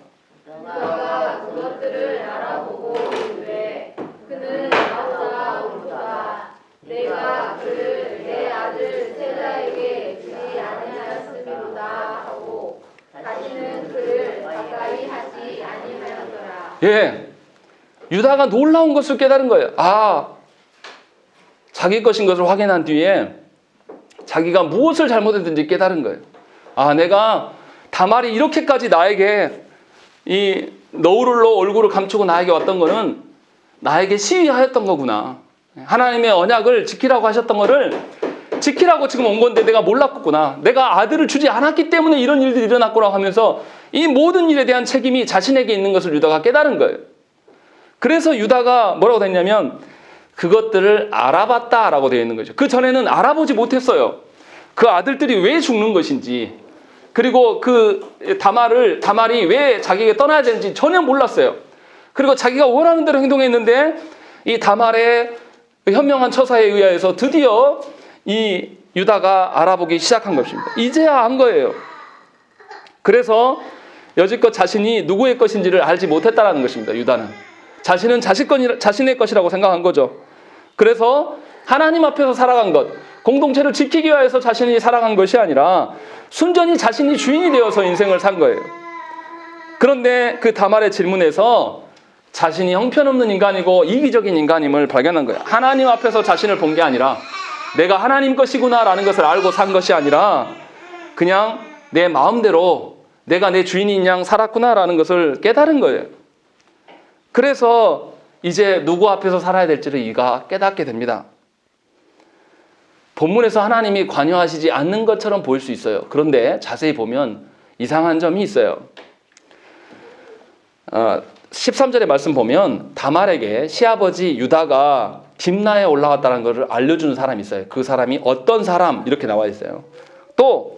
너가 그것들을 알아보고 이르되 그는 아우자 옳도다. 내가 그를 내 아들 세라에게 주지 아니하였음이로다 하고 다시는 그를 가까이 하지 아니하였더라. 예, 유다가 놀라운 것을 깨달은 거예요. 자기 것인 것을 확인한 뒤에 자기가 무엇을 잘못했는지 깨달은 거예요. 내가 다말이 이렇게까지 나에게 이 너울로 얼굴을 감추고 나에게 왔던 거는 나에게 시위하였던 거구나. 하나님의 언약을 지키라고 하셨던 거를 지키라고 지금 온 건데 내가 몰랐구나. 내가 아들을 주지 않았기 때문에 이런 일들이 일어났구나 하면서 이 모든 일에 대한 책임이 자신에게 있는 것을 유다가 깨달은 거예요. 그래서 유다가 뭐라고 됐냐면 그것들을 알아봤다라고 되어 있는 거죠. 그 전에는 알아보지 못했어요. 그 아들들이 왜 죽는 것인지, 그리고 그 다말이 왜 자기에게 떠나야 되는지 전혀 몰랐어요. 그리고 자기가 원하는 대로 행동했는데 이 다말의 현명한 처사에 의하여서 드디어 이 유다가 알아보기 시작한 것입니다. 이제야 안 거예요. 그래서 여지껏 자신이 누구의 것인지를 알지 못했다는 것입니다. 유다는 자신은 자신의 것이라고 생각한 거죠. 그래서 하나님 앞에서 살아간 것, 공동체를 지키기 위해서 자신이 살아간 것이 아니라 순전히 자신이 주인이 되어서 인생을 산 거예요. 그런데 그 다말의 질문에서 자신이 형편없는 인간이고 이기적인 인간임을 발견한 거예요. 하나님 앞에서 자신을 본 게 아니라 내가 하나님 것이구나라는 것을 알고 산 것이 아니라 그냥 내 마음대로 내가 내 주인인 양 살았구나라는 것을 깨달은 거예요. 그래서 이제 누구 앞에서 살아야 될지를 이가 깨닫게 됩니다. 본문에서 하나님이 관여하시지 않는 것처럼 보일 수 있어요. 그런데 자세히 보면 이상한 점이 있어요. 13절의 말씀 보면 다말에게 시아버지 유다가 딥나에 올라갔다는 것을 알려주는 사람이 있어요. 그 사람이 어떤 사람 이렇게 나와 있어요. 또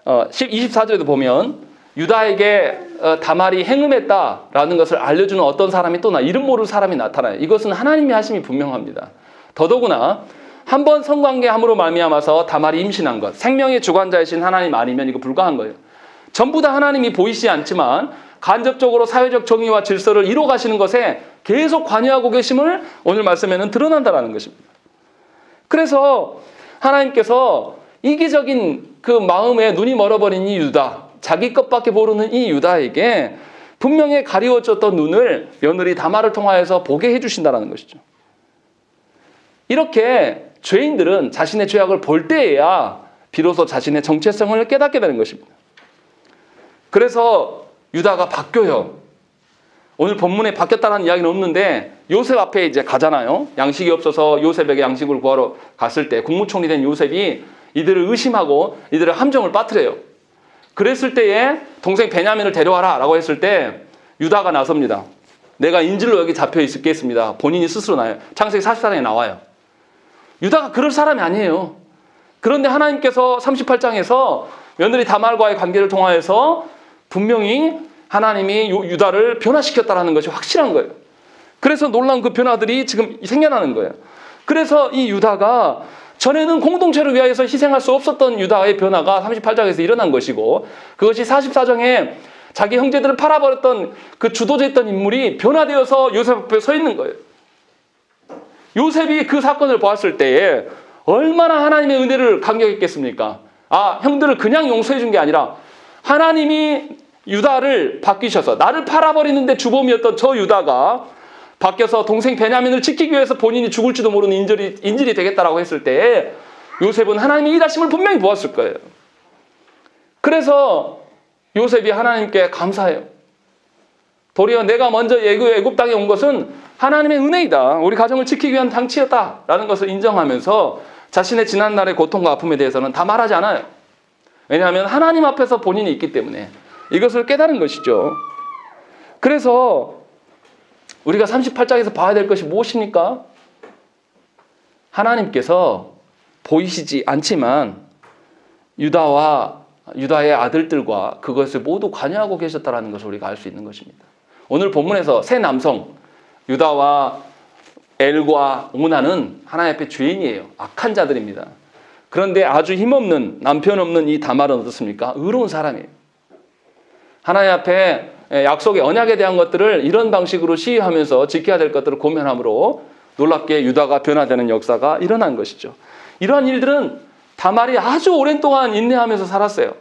24절에도 보면 유다에게 다말이 행음했다라는 것을 알려주는 어떤 사람이 또 이름 모를 사람이 나타나요. 이것은 하나님의 하심이 분명합니다. 더더구나 한 번 성관계함으로 말미암아서 다말이 임신한 것, 생명의 주관자이신 하나님 아니면 이거 불가한 거예요. 전부 다 하나님이 보이시지 않지만 간접적으로 사회적 정의와 질서를 이뤄 가시는 것에 계속 관여하고 계심을 오늘 말씀에는 드러난다는 것입니다. 그래서 하나님께서 이기적인 그 마음에 눈이 멀어버린 이 유다, 자기 것밖에 모르는 이 유다에게 분명히 가리워졌던 눈을 며느리 다말을 통하여서 보게 해주신다는 것이죠. 이렇게 죄인들은 자신의 죄악을 볼 때에야 비로소 자신의 정체성을 깨닫게 되는 것입니다. 그래서 유다가 바뀌어요. 오늘 본문에 바뀌었다는 이야기는 없는데 요셉 앞에 이제 가잖아요. 양식이 없어서 요셉에게 양식을 구하러 갔을 때 국무총리 된 요셉이 이들을 의심하고 이들의 함정을 빠뜨려요. 그랬을 때에 동생 베냐민을 데려와라 라고 했을 때 유다가 나섭니다. 내가 인질로 여기 잡혀 있겠습니다. 본인이 스스로 나와요. 창세기 44장에 나와요. 유다가 그럴 사람이 아니에요. 그런데 하나님께서 38장에서 며느리 다말과의 관계를 통하여서 분명히 하나님이 유다를 변화시켰다는 것이 확실한 거예요. 그래서 놀라운 그 변화들이 지금 생겨나는 거예요. 그래서 이 유다가 전에는 공동체를 위하여서 희생할 수 없었던 유다의 변화가 38장에서 일어난 것이고, 그것이 44장에 자기 형제들을 팔아버렸던 그 주도자였던 인물이 변화되어서 요셉 앞에 서 있는 거예요. 요셉이 그 사건을 보았을 때에 얼마나 하나님의 은혜를 감격했겠습니까? 형들을 그냥 용서해 준 게 아니라 하나님이 유다를 바뀌셔서 나를 팔아버리는데 주범이었던 저 유다가 바뀌어서 동생 베냐민을 지키기 위해서 본인이 죽을지도 모르는 인질이 되겠다라고 했을 때 요셉은 하나님의 일하심을 분명히 보았을 거예요. 그래서 요셉이 하나님께 감사해요. 도리어 내가 먼저 애굽 땅에 온 것은 하나님의 은혜이다. 우리 가정을 지키기 위한 장치였다라는 것을 인정하면서 자신의 지난날의 고통과 아픔에 대해서는 다 말하지 않아요. 왜냐하면 하나님 앞에서 본인이 있기 때문에 이것을 깨달은 것이죠. 그래서 우리가 38장에서 봐야 될 것이 무엇입니까? 하나님께서 보이시지 않지만 유다의 아들들과 그것을 모두 관여하고 계셨다는 것을 우리가 알 수 있는 것입니다. 오늘 본문에서 세 남성 유다와 엘과 오나는 하나님 앞에 죄인이에요. 악한 자들입니다. 그런데 아주 힘없는, 남편 없는 이 다말은 어떻습니까? 의로운 사람이에요. 하나님 앞에 약속의 언약에 대한 것들을 이런 방식으로 시위하면서 지켜야 될 것들을 고면함으로 놀랍게 유다가 변화되는 역사가 일어난 것이죠. 이러한 일들은 다말이 아주 오랜 동안 인내하면서 살았어요.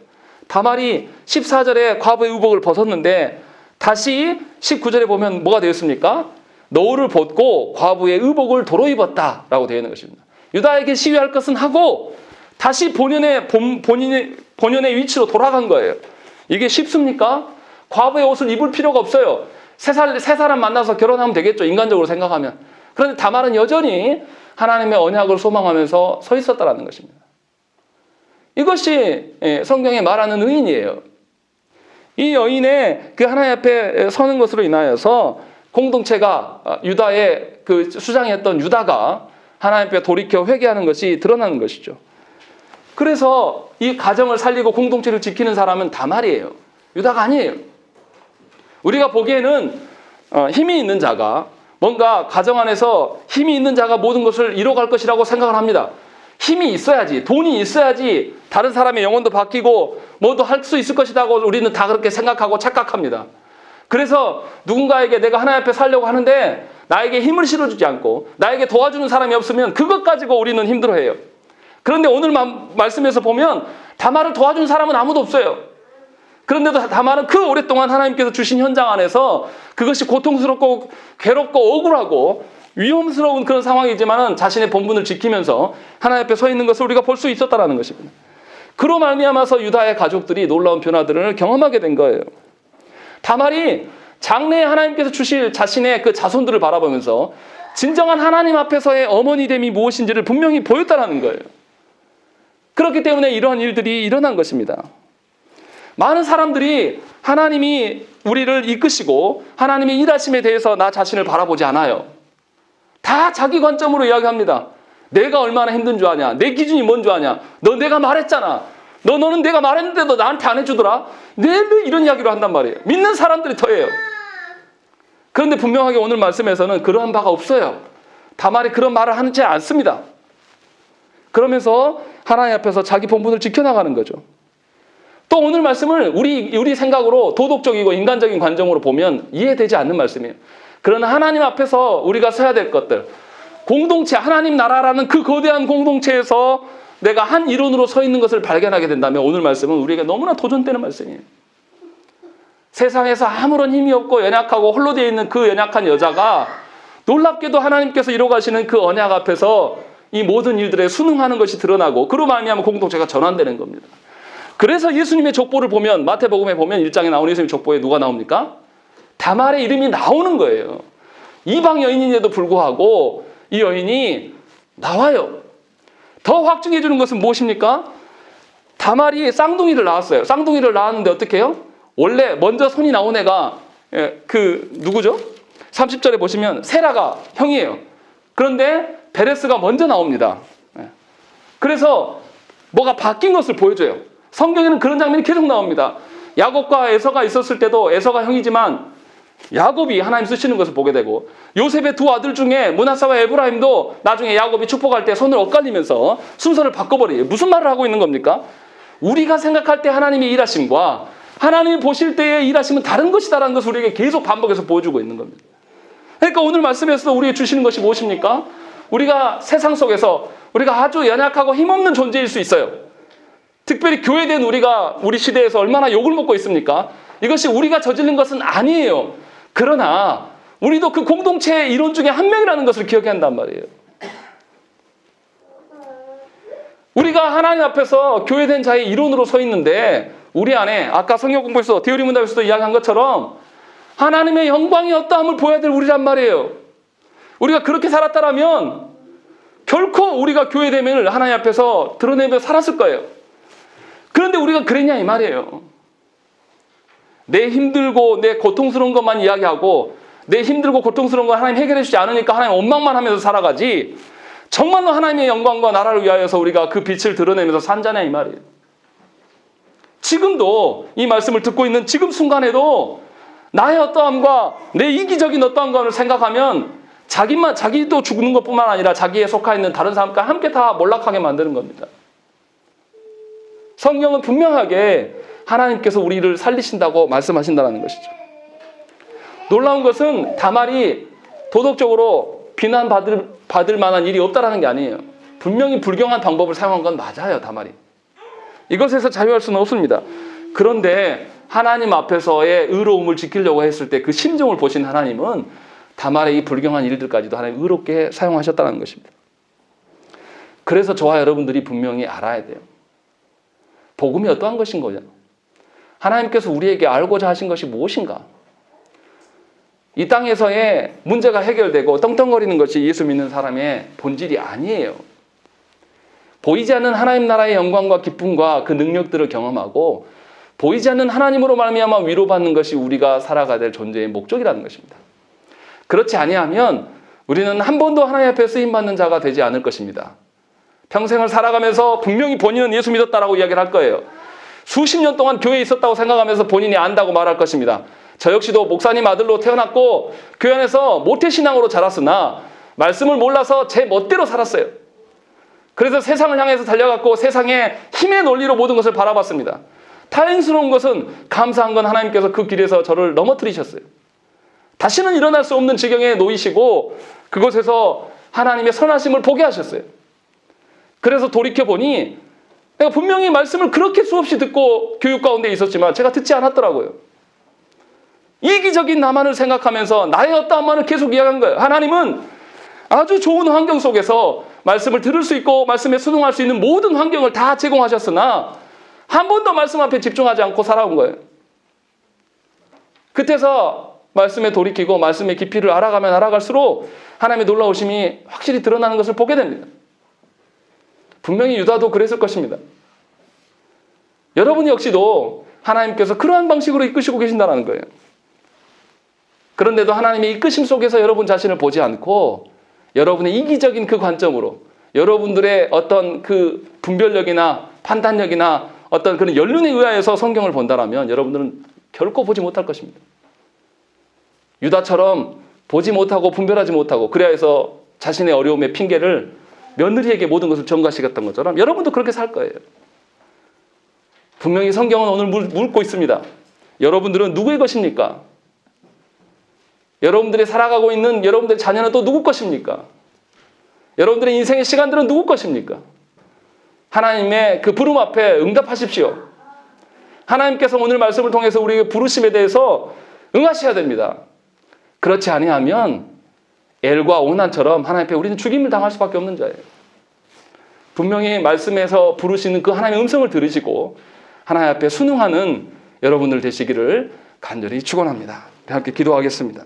다말이 14절에 과부의 의복을 벗었는데 다시 19절에 보면 뭐가 되었습니까? 너울을 벗고 과부의 의복을 도로 입었다라고 되어 있는 것입니다. 유다에게 시위할 것은 하고 다시 본연의 위치로 돌아간 거예요. 이게 쉽습니까? 과부의 옷을 입을 필요가 없어요. 새 사람 만나서 결혼하면 되겠죠. 인간적으로 생각하면. 그런데 다말은 여전히 하나님의 언약을 소망하면서 서 있었다는 것입니다. 이것이 성경에 말하는 의인이에요. 이 여인의 그 하나님 앞에 서는 것으로 인하여서 공동체가 유다의 그 수장이었던 유다가 하나님 앞에 돌이켜 회개하는 것이 드러나는 것이죠. 그래서 이 가정을 살리고 공동체를 지키는 사람은 다말이에요. 유다가 아니에요. 우리가 보기에는 힘이 있는 자가 뭔가 가정 안에서 힘이 있는 자가 모든 것을 이뤄갈 것이라고 생각을 합니다. 힘이 있어야지, 돈이 있어야지 다른 사람의 영혼도 바뀌고 뭐도 할 수 있을 것이라고 우리는 다 그렇게 생각하고 착각합니다. 그래서 누군가에게 내가 하나님 앞에 살려고 하는데 나에게 힘을 실어주지 않고 나에게 도와주는 사람이 없으면 그것 가지고 우리는 힘들어해요. 그런데 오늘 말씀에서 보면 다말을 도와준 사람은 아무도 없어요. 그런데도 다말은 그 오랫동안 하나님께서 주신 현장 안에서 그것이 고통스럽고 괴롭고 억울하고 위험스러운 그런 상황이지만 자신의 본분을 지키면서 하나님 앞에 서 있는 것을 우리가 볼 수 있었다는 것입니다. 그로 말미암아서 유다의 가족들이 놀라운 변화들을 경험하게 된 거예요. 다말이 장래에 하나님께서 주실 자신의 그 자손들을 바라보면서 진정한 하나님 앞에서의 어머니됨이 무엇인지를 분명히 보였다는 거예요. 그렇기 때문에 이러한 일들이 일어난 것입니다. 많은 사람들이 하나님이 우리를 이끄시고 하나님의 일하심에 대해서 나 자신을 바라보지 않아요. 다 자기 관점으로 이야기합니다. 내가 얼마나 힘든 줄 아냐? 내 기준이 뭔 줄 아냐? 내가 말했잖아. 너는 내가 말했는데도 나한테 안 해주더라? 늘 이런 이야기를 한단 말이에요. 믿는 사람들이 더해요. 그런데 분명하게 오늘 말씀에서는 그러한 바가 없어요. 다말이 그런 말을 하지 않습니다. 그러면서 하나님 앞에서 자기 본분을 지켜나가는 거죠. 또 오늘 말씀을 우리 생각으로 도덕적이고 인간적인 관점으로 보면 이해되지 않는 말씀이에요. 그러나 하나님 앞에서 우리가 서야 될 것들, 공동체, 하나님 나라라는 그 거대한 공동체에서 내가 한 이론으로 서 있는 것을 발견하게 된다면 오늘 말씀은 우리에게 너무나 도전되는 말씀이에요. 세상에서 아무런 힘이 없고 연약하고 홀로 되어 있는 그 연약한 여자가 놀랍게도 하나님께서 이루어가시는 그 언약 앞에서 이 모든 일들에 순응하는 것이 드러나고 그로 말미암아 공동체가 전환되는 겁니다. 그래서 예수님의 족보를 보면 마태복음에 보면 1장에 나오는 예수님의 족보에 누가 나옵니까? 다말의 이름이 나오는 거예요. 이방 여인인데도 불구하고 이 여인이 나와요. 더 확증해 주는 것은 무엇입니까? 다말이 쌍둥이를 낳았어요. 쌍둥이를 낳았는데 어떻게 해요? 원래 먼저 손이 나온 애가 누구죠? 30절에 보시면 세라가 형이에요. 그런데 베레스가 먼저 나옵니다. 그래서 뭐가 바뀐 것을 보여줘요. 성경에는 그런 장면이 계속 나옵니다. 야곱과 에서가 있었을 때도 에서가 형이지만 야곱이 하나님 쓰시는 것을 보게 되고 요셉의 두 아들 중에 므낫세와 에브라임도 나중에 야곱이 축복할 때 손을 엇갈리면서 순서를 바꿔버려요. 무슨 말을 하고 있는 겁니까? 우리가 생각할 때 하나님의 일하심과 하나님이 보실 때의 일하심은 다른 것이다라는 것을 우리에게 계속 반복해서 보여주고 있는 겁니다. 그러니까 오늘 말씀에서 우리에게 주시는 것이 무엇입니까? 우리가 세상 속에서 우리가 아주 연약하고 힘없는 존재일 수 있어요. 특별히 교회된 우리 시대에서 얼마나 욕을 먹고 있습니까? 이것이 우리가 저지른 것은 아니에요. 그러나 우리도 그 공동체의 일원 중에 한 명이라는 것을 기억해야 한단 말이에요. 우리가 하나님 앞에서 교회된 자의 일원으로 서 있는데 우리 안에 아까 성경 공부에서 디오리 문답에서도 이야기한 것처럼 하나님의 영광이 어떠함을 보여야 될 우리란 말이에요. 우리가 그렇게 살았다면 결코 우리가 교회됨을 하나님 앞에서 드러내며 살았을 거예요. 그런데 우리가 그랬냐 이 말이에요. 내 힘들고 내 고통스러운 것만 이야기하고 내 힘들고 고통스러운 거 하나님 해결해 주지 않으니까 하나님 원망만 하면서 살아가지 정말로 하나님의 영광과 나라를 위하여서 우리가 그 빛을 드러내면서 산자냐 이 말이에요. 지금도 이 말씀을 듣고 있는 지금 순간에도 나의 어떠함과 내 이기적인 어떠함을 생각하면 자기도 죽는 것뿐만 아니라 자기에 속하 있는 다른 사람과 함께 다 몰락하게 만드는 겁니다. 성경은 분명하게 하나님께서 우리를 살리신다고 말씀하신다는 것이죠. 놀라운 것은 다말이 도덕적으로 비난받을 만한 일이 없다라는 게 아니에요. 분명히 불경한 방법을 사용한 건 맞아요. 다말이. 이것에서 자유할 수는 없습니다. 그런데 하나님 앞에서의 의로움을 지키려고 했을 때 그 심정을 보신 하나님은 다말의 이 불경한 일들까지도 하나님 의롭게 사용하셨다는 것입니다. 그래서 저와 여러분들이 분명히 알아야 돼요. 복음이 어떠한 것인 거냐? 하나님께서 우리에게 알고자 하신 것이 무엇인가? 이 땅에서의 문제가 해결되고 떵떵거리는 것이 예수 믿는 사람의 본질이 아니에요. 보이지 않는 하나님 나라의 영광과 기쁨과 그 능력들을 경험하고 보이지 않는 하나님으로 말미암아 위로받는 것이 우리가 살아가야 될 존재의 목적이라는 것입니다. 그렇지 아니하면 우리는 한 번도 하나님 앞에 쓰임받는 자가 되지 않을 것입니다. 평생을 살아가면서 분명히 본인은 예수 믿었다라고 이야기를 할 거예요. 수십 년 동안 교회에 있었다고 생각하면서 본인이 안다고 말할 것입니다. 저 역시도 목사님 아들로 태어났고 교회 안에서 모태신앙으로 자랐으나 말씀을 몰라서 제 멋대로 살았어요. 그래서 세상을 향해서 달려갔고 세상의 힘의 논리로 모든 것을 바라봤습니다. 다행스러운 것은 감사한 건 하나님께서 그 길에서 저를 넘어뜨리셨어요. 다시는 일어날 수 없는 지경에 놓이시고 그곳에서 하나님의 선하심을 보게 하셨어요. 그래서 돌이켜보니 내가 분명히 말씀을 그렇게 수없이 듣고 교육 가운데 있었지만 제가 듣지 않았더라고요. 이기적인 나만을 생각하면서 나의 어떠한 말을 계속 이야기한 거예요. 하나님은 아주 좋은 환경 속에서 말씀을 들을 수 있고 말씀에 순응할 수 있는 모든 환경을 다 제공하셨으나 한 번도 말씀 앞에 집중하지 않고 살아온 거예요. 그때서 말씀에 돌이키고 말씀의 깊이를 알아가면 알아갈수록 하나님의 놀라우심이 확실히 드러나는 것을 보게 됩니다. 분명히 유다도 그랬을 것입니다. 여러분 역시도 하나님께서 그러한 방식으로 이끄시고 계신다는 거예요. 그런데도 하나님의 이끄심 속에서 여러분 자신을 보지 않고 여러분의 이기적인 그 관점으로 여러분들의 어떤 그 분별력이나 판단력이나 어떤 그런 연륜에 의하여서 성경을 본다라면 여러분들은 결코 보지 못할 것입니다. 유다처럼 보지 못하고 분별하지 못하고 그래야 해서 자신의 어려움의 핑계를 며느리에게 모든 것을 전가시켰던 것처럼 여러분도 그렇게 살 거예요. 분명히 성경은 오늘 묻고 있습니다. 여러분들은 누구의 것입니까? 여러분들이 살아가고 있는 여러분들의 자녀는 또 누구 것입니까? 여러분들의 인생의 시간들은 누구 것입니까? 하나님의 그 부름 앞에 응답하십시오. 하나님께서 오늘 말씀을 통해서 우리에게 부르심에 대해서 응하셔야 됩니다. 그렇지 아니하면 엘과 오난처럼 하나님 앞에 우리는 죽임을 당할 수밖에 없는 자예요. 분명히 말씀에서 부르시는 그 하나님의 음성을 들으시고 하나님 앞에 순응하는 여러분들 되시기를 간절히 축원합니다. 함께 기도하겠습니다.